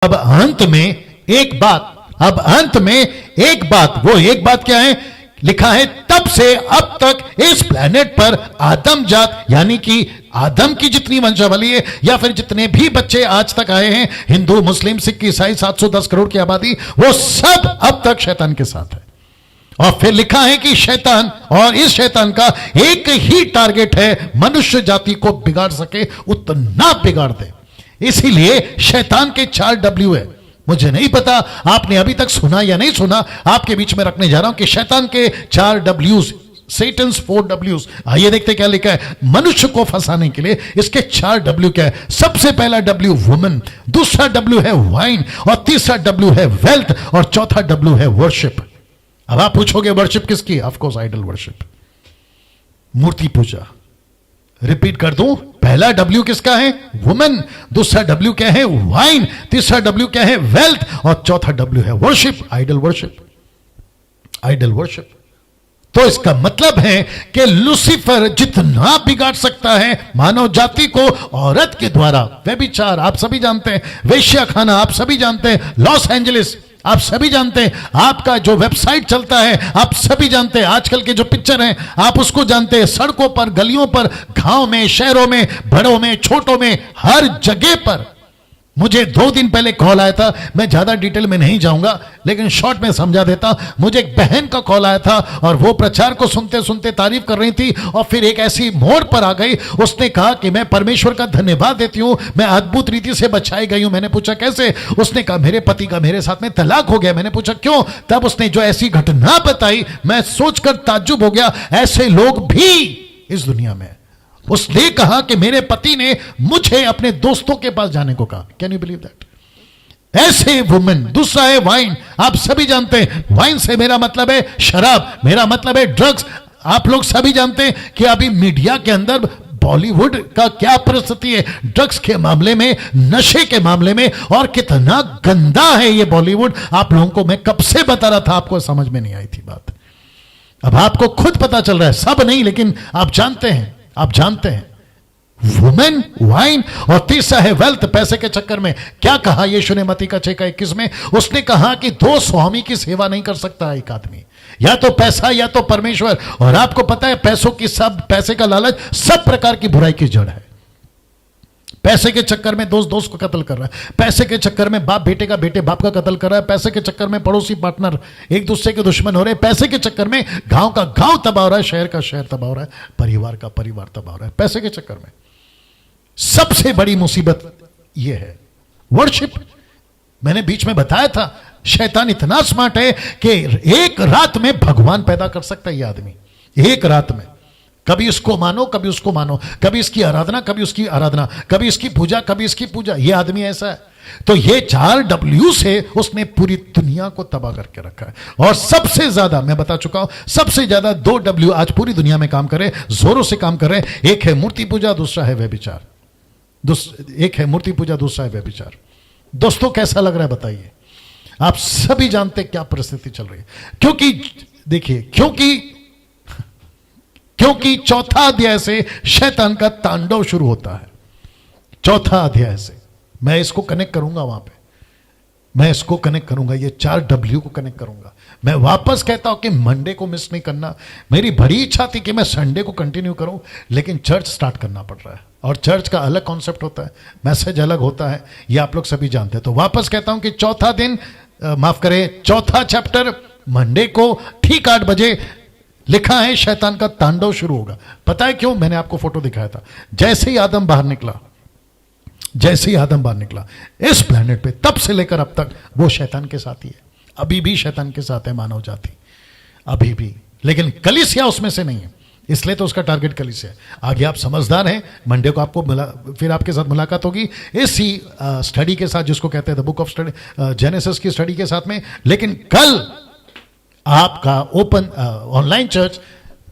अब अंत में एक बात, वो एक बात क्या है? लिखा है तब से अब तक इस प्लेनेट पर आदम जात, यानी कि आदम की जितनी वंशावली है या फिर जितने भी बच्चे आज तक आए हैं, हिंदू, मुस्लिम, सिख, ईसाई, 710 करोड़ की आबादी, वो सब अब तक शैतान के साथ है। और फिर लिखा है कि शैतान, और इस शैतान का एक ही टारगेट है, मनुष्य जाति को बिगाड़ सके उतना बिगाड़ दे। इसीलिए शैतान के 4 W है। मुझे नहीं पता आपने अभी तक सुना या नहीं सुना, आपके बीच में रखने जा रहा हूं कि शैतान के 4 W's, Satan's 4 W's। आइए देखते क्या लिखा है मनुष्य को फंसाने के लिए। इसके 4 W क्या है? सबसे पहला W वुमन, दूसरा W है वाइन, और तीसरा W है वेल्थ, और चौथा W है वर्शिप। अब आप पूछोगे वर्शिप किसकी? ऑफ कोर्स आइडल वर्शिप, मूर्ति पूजा। रिपीट कर दूं, पहला W किसका है? वुमेन, दूसरा W क्या है? वाइन, तीसरा W क्या है? वेल्थ, और चौथा W है worship, idol worship. Idol worship. तो इसका मतलब है कि लूसीफर जितना बिगाड़ सकता है मानव जाति को औरत के द्वारा, व्यभिचार आप सभी जानते हैं, वेश्या खाना आप सभी जानते हैं, लॉस एंजलिस आप सभी जानते हैं, आपका जो वेबसाइट चलता है आप सभी जानते हैं, आजकल के जो पिक्चर हैं आप उसको जानते हैं, सड़कों पर, गलियों पर, गांव में, शहरों में, बड़ों में, छोटों में, हर जगह पर। मुझे 2 दिन पहले कॉल आया था, मैं ज्यादा डिटेल में नहीं जाऊंगा लेकिन शॉर्ट में समझा देता। मुझे एक बहन का कॉल आया था और वो प्रचार को सुनते सुनते तारीफ कर रही थी, और फिर एक ऐसी मोड़ पर आ गई, उसने कहा कि मैं परमेश्वर का धन्यवाद देती हूं, मैं अद्भुत रीति से बचाई गई हूं। मैंने पूछा कैसे? उसने कहा मेरे पति का मेरे साथ में तलाक हो गया। मैंने पूछा क्यों? तब उसने जो ऐसी घटना बताई, मैं सोचकर ताज्जुब हो गया, ऐसे लोग भी इस दुनिया में। उसने कहा कि मेरे पति ने मुझे अपने दोस्तों के पास जाने को कहा। Can you believe that? ऐसे वुमेन। दूसरा है वाइन, आप सभी जानते हैं, वाइन से मेरा मतलब है शराब, मेरा मतलब है ड्रग्स। आप लोग सभी जानते हैं कि अभी मीडिया के अंदर बॉलीवुड का क्या परिस्थिति है ड्रग्स के मामले में, नशे के मामले में, और कितना गंदा है ये बॉलीवुड। आप लोगों को मैं कब से बता रहा था, आपको समझ में नहीं आई थी बात। अब आपको खुद पता चल रहा है, सब नहीं लेकिन आप जानते हैं, आप जानते हैं। वुमेन, वाइन, और तीसरा है वेल्थ, पैसे के चक्कर में। क्या कहा यीशु ने मत्ती का 6:21 में? उसने कहा कि 2 स्वामी की सेवा नहीं कर सकता एक आदमी, या तो पैसा या तो परमेश्वर। और आपको पता है पैसे का लालच सब प्रकार की बुराई की जड़ है। पैसे के चक्कर में दोस्त दोस्त को कत्ल कर रहा है, पैसे के चक्कर में बाप बेटे का, बेटे बाप का कत्ल कर रहा है, पैसे के चक्कर में पड़ोसी पार्टनर एक दूसरे के दुश्मन हो रहे हैं, पैसे के चक्कर में गांव का गांव तबाह हो रहा है, शहर का शहर तबाह हो रहा है, परिवार का परिवार तबाह हो रहा है, पैसे के चक्कर में। सबसे बड़ी मुसीबत यह है वर्शिप। मैंने बीच में बताया था, शैतान इतना स्मार्ट है कि एक रात में भगवान पैदा कर सकता है ये आदमी, एक रात में। कभी इसको मानो, कभी उसको मानो, कभी इसकी आराधना, कभी उसकी आराधना, कभी इसकी पूजा, कभी इसकी पूजा। ये आदमी ऐसा है। तो ये 4 W से उसने पूरी दुनिया को तबाह करके रखा है। और सबसे ज्यादा, मैं बता चुका हूं, सबसे ज्यादा 2 W आज पूरी दुनिया में काम कर रहे, जोरों से काम कर रहे। एक है मूर्ति पूजा, दूसरा है व्यभिचार। एक है मूर्ति पूजा, दूसरा है व्यभिचार। दोस्तों कैसा लग रहा है बताइए? आप सभी जानते क्या परिस्थिति चल रही है। क्योंकि देखिए, क्योंकि चौथा अध्याय से शैतान का तांडव शुरू होता है। चौथा अध्याय से मैं इसको कनेक्ट करूंगा, वहां पे मैं इसको कनेक्ट करूंगा, ये 4 W को कनेक्ट करूंगा। मैं वापस कहता हूं कि मंडे को मिस नहीं करना। मेरी बड़ी इच्छा थी कि मैं संडे को कंटिन्यू करूं, लेकिन चर्च स्टार्ट करना पड़ रहा है, और चर्च का अलग कॉन्सेप्ट होता है, मैसेज अलग होता है, ये आप लोग सभी जानते हैं। तो वापस कहता हूं कि चौथा दिन, माफ करें, चौथा चैप्टर मंडे को ठीक 8 बजे लिखा है, शैतान का तांडव शुरू होगा। पता है क्यों? मैंने आपको फोटो दिखाया था। जैसे ही आदम बाहर निकला इस प्लेनेट पे, तब से लेकर अब तक वो शैतान के साथ ही है। अभी भी शैतान के साथ है मानव जाति, अभी भी। लेकिन कलीसिया उसमें से नहीं है, इसलिए तो उसका टारगेट कलीसिया है। आगे आप समझदार हैं, मंडे को आपको फिर आपके साथ मुलाकात होगी इसी स्टडी के साथ, जिसको कहते हैं the book of study, genesis की स्टडी के साथ में। लेकिन कल आपका ओपन ऑनलाइन चर्च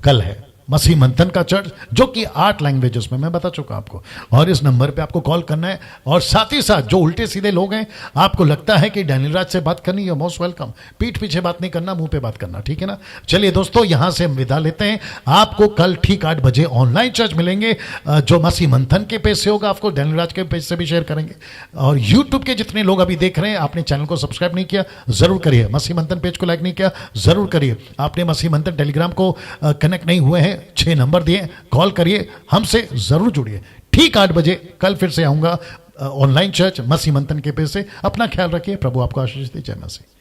कल है, मसीह मंथन का चर्च, जो कि 8 लैंग्वेजेस में मैं बता चुका आपको। और इस नंबर पे आपको कॉल करना है। और साथ ही साथ जो उल्टे सीधे लोग हैं, आपको लगता है कि डैनियल राज से बात करनी है, मोस्ट वेलकम। पीठ पीछे बात नहीं करना, मुंह पे बात करना, ठीक है ना। चलिए दोस्तों, यहां से हम विदा लेते हैं। आपको कल ठीक 8 बजे ऑनलाइन चर्च मिलेंगे, जो मसीह मंथन के पेज से होगा, आपको डैनियल राज के पेज से भी शेयर करेंगे। और यूट्यूब के जितने लोग अभी देख रहे हैं, आपने चैनल को सब्सक्राइब नहीं किया, जरूर करिए। मसीह मंथन पेज को लाइक नहीं किया, जरूर करिए। आपने मसीह मंथन टेलीग्राम को कनेक्ट नहीं हुए हैं, 6 नंबर दिए, कॉल करिए, हमसे जरूर जुड़िए। ठीक 8 बजे कल फिर से आऊंगा ऑनलाइन चर्च मसीह मंथन के पेज से। अपना ख्याल रखिए, प्रभु आपको आशीष दे। जय मसीह।